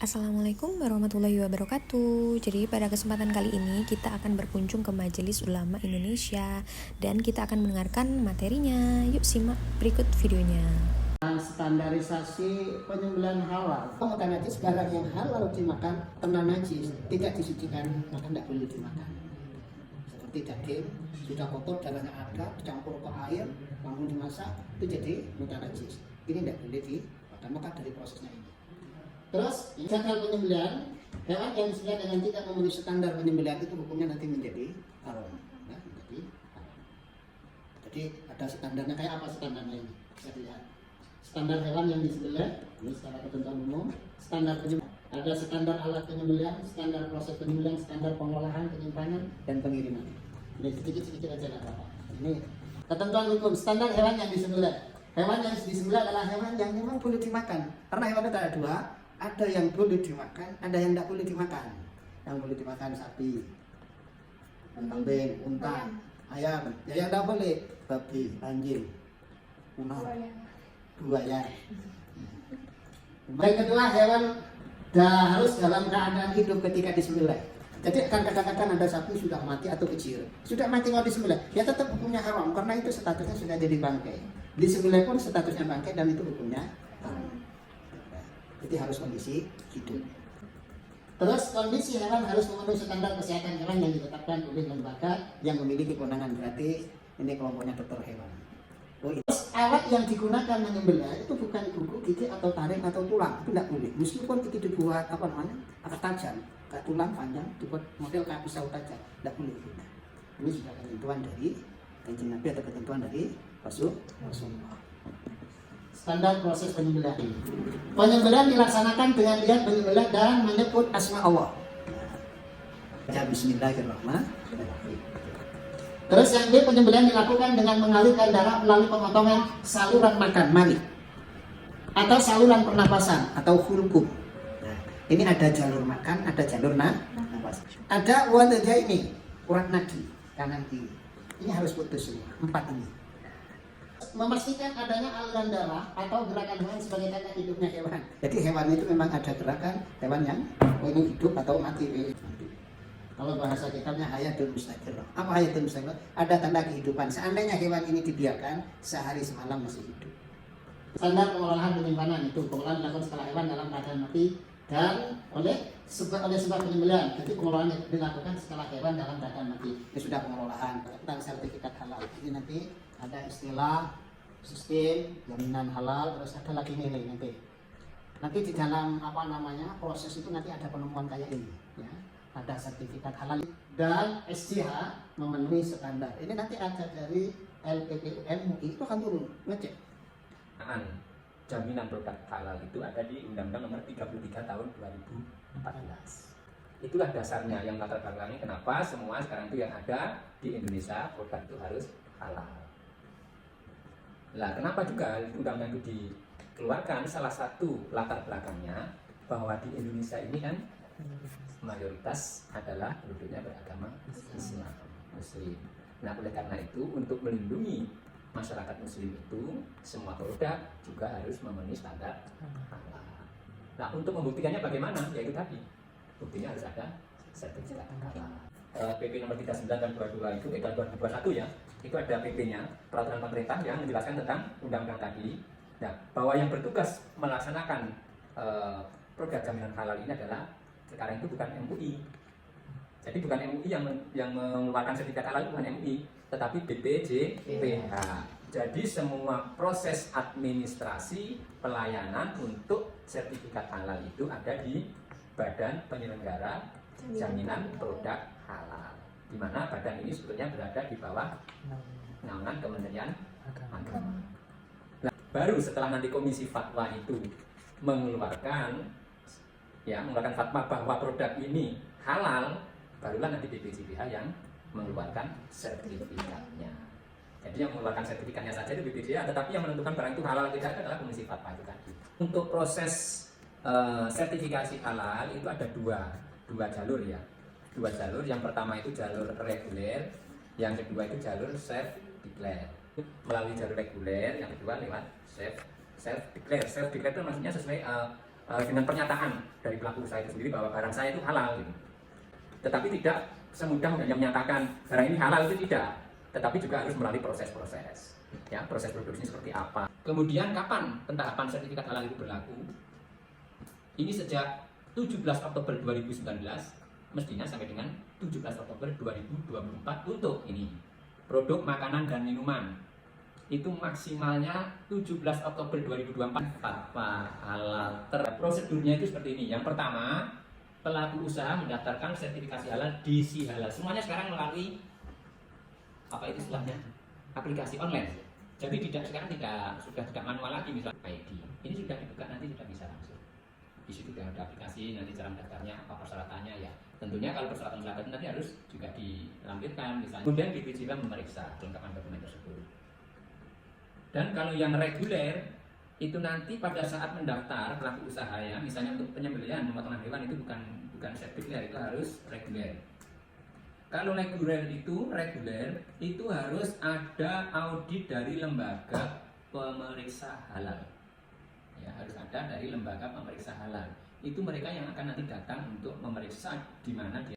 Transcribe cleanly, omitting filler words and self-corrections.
Assalamualaikum warahmatullahi wabarakatuh. Jadi pada kesempatan kali ini kita akan berkunjung ke Majelis Ulama Indonesia dan kita akan mendengarkan materinya. Yuk simak berikut videonya. Standarisasi penyembelihan halal. Maka najis barang yang halal dimakan kena najis, tidak disucikan maka tidak boleh dimakan. Seperti daging sudah kotor, darahnya ada, dicampur ke air, langsung dimasak, itu jadi mudah najis. Ini tidak boleh dimakan, maka dari prosesnya ini. Terus jadwal penyembelihan hewan yang disembelih dengan tidak memenuhi standar penyembelihan itu hukumnya nanti menjadi haram. Ya, menjadi haram. Jadi ada standarnya, kayak apa standarnya ini? Bisa dilihat. Standar hewan yang disembelih ini secara ketentuan umum, standar penyembelihan, ada standar alat penyembelihan, standar proses penyembelihan, standar pengolahan, penyimpanan, dan pengiriman. Ini sedikit-sedikit aja nggak apa-apa. Ini ketentuan hukum standar hewan yang disembelih. Hewan yang disembelih adalah hewan yang memang boleh dimakan. Karena hewan itu ada dua, ada yang boleh dimakan, ada yang tidak boleh dimakan. Yang boleh dimakan sapi, kambing, unta, ayam. Yang tidak boleh babi, anjing, ular, buaya. Yang kedua, hewan harus dalam keadaan hidup ketika disembelih. Jadi kan kadang-kadang ada sapi sudah mati atau kecil, sudah mati mau disembelih, ya tetap hukumnya haram karena itu statusnya sudah jadi bangkai. Disembelih pun statusnya bangkai dan itu hukumnya haram. Jadi harus kondisi hidup. Terus kondisi hewan harus memenuhi standar kesehatan hewan yang ditetapkan oleh lembaga yang memiliki kewenangan, berarti ini kelompoknya dokter hewan. Terus alat yang digunakan menyembelih itu bukan kuku, gigi atau taring atau tulang, itu tidak boleh. Meskipun itu dibuat alat tajam, kayak tulang panjang, dibuat model kayak pisau tajam, tidak boleh. Ini sudah ketentuan dari Kanjeng Nabi atau ketentuan dari Rasulullah. Standar proses penyembelihan. Penyembelihan dilaksanakan dengan niat menyembelih dan menyebut asma Allah. Ya, bismillahirrahmanirrahim. Terus yang B, penyembelihan dilakukan dengan mengalirkan darah melalui pemotongan saluran makan, mari, atau saluran pernapasan atau hulkum. Nah, ini ada jalur makan, ada jalur napas. Ada wadaja ini, urat nadi kanan kiri. Ini harus putus semua, 4 ini. Memastikan adanya aliran darah atau gerakan hewan sebagai tanda hidupnya hewan. Jadi hewan itu memang ada gerakan hewan yang ini hidup atau mati. Kalau bahasa kitabnya hayatul mustaqirrah. Apa hayatul mustaqirrah? Ada tanda kehidupan. Seandainya hewan ini dibiarkan sehari semalam masih hidup. Standar pengolahan penyimpanan itu pengolahan dilakukan setelah hewan dalam keadaan mati dan oleh sebab penyembelihan. Jadi pengolahan dilakukan setelah hewan dalam keadaan mati. Ini sudah pengolahan tentang sertifikat halal. Ini nanti ada istilah sistem jaminan halal, terus ada lagi ini nanti di dalam proses itu nanti ada penemuan kayak ini ya, ada sertifikat halal dan SCH memenuhi standar. Ini nanti ada dari LPPU MUI itu akan turun ngecek. Jaminan produk halal itu ada di Undang-Undang Nomor 33 Tahun 2014. Itulah dasarnya yang latar belakangnya kenapa semua sekarang itu yang ada di Indonesia produk itu harus halal. Nah, kenapa juga undang-undang itu dikeluarkan? Salah satu latar belakangnya bahwa di Indonesia ini kan mayoritas adalah penduduknya beragama Islam, Muslim. Nah, oleh karena itu untuk melindungi masyarakat Muslim itu semua produk juga harus memenuhi standar halal. Nah, untuk membuktikannya bagaimana? Yaitu tadi buktinya harus ada sertifikat halal. PP nomor 39 dan 22 itu tahun 2021 ya. Itu ada PP-nya, peraturan pemerintah yang menjelaskan tentang undang-undang tadi. Nah, bahwa yang bertugas melaksanakan produk jaminan halal ini adalah sekarang itu bukan MUI. Jadi bukan MUI yang mengeluarkan sertifikat halal, bukan MUI, tetapi BPJPH. Jadi semua proses administrasi pelayanan untuk sertifikat halal itu ada di Badan Penyelenggara Jaminan Produk Halal, di mana badan ini sebetulnya berada di bawah naungan Kementerian Agama. Nah, baru setelah nanti Komisi Fatwa itu mengeluarkan fatwa bahwa produk ini halal, barulah nanti BPJPH yang mengeluarkan sertifikatnya. Jadi yang mengeluarkan sertifikatnya saja itu BPJPH, tetapi yang menentukan barang itu halal atau tidak adalah Komisi Fatwa itu tadi. Untuk proses sertifikasi halal itu ada dua jalur ya. Dua jalur, yang pertama itu jalur reguler, yang kedua itu jalur self declare. Melalui jalur reguler, yang kedua lewat self declare. Self declare itu maksudnya sesuai dengan pernyataan dari pelaku usaha itu sendiri bahwa barang saya itu halal gitu. Tetapi tidak semudah hanya menyatakan barang ini halal itu tidak, tetapi juga harus melalui proses-proses. Ya, proses produksinya seperti apa. Kemudian kapan pentahapan sertifikat halal itu berlaku? Ini sejak 17 Oktober 2019 mestinya sampai dengan 17 Oktober 2024 untuk ini produk makanan dan minuman. Itu maksimalnya 17 Oktober 2024 fatwa halal. Prosedurnya itu seperti ini. Yang pertama, pelaku usaha mendaftarkan sertifikasi halal di Si Halal. Semuanya sekarang melalui apa itu istilahnya? Aplikasi online. Jadi sekarang sudah tidak manual lagi, misalnya ID. Ini sudah dibuka, nanti sudah bisa langsung. Di situ sudah ada aplikasi, nanti cara mendaftarnya, apa persyaratannya ya. Tentunya kalau persyaratan nanti harus juga dilampirkan misalnya. Kemudian BPJP memeriksa kelengkapan dokumen tersebut. Dan kalau yang reguler itu nanti pada saat mendaftar pelaku usaha ya, misalnya untuk penyembelihan pemotongan hewan itu bukan sertifikat, itu harus reguler. Kalau reguler itu harus ada audit dari lembaga pemeriksa halal. Ya, harus ada dari lembaga pemeriksa halal. Itu mereka yang akan nanti datang untuk memeriksa di mana dia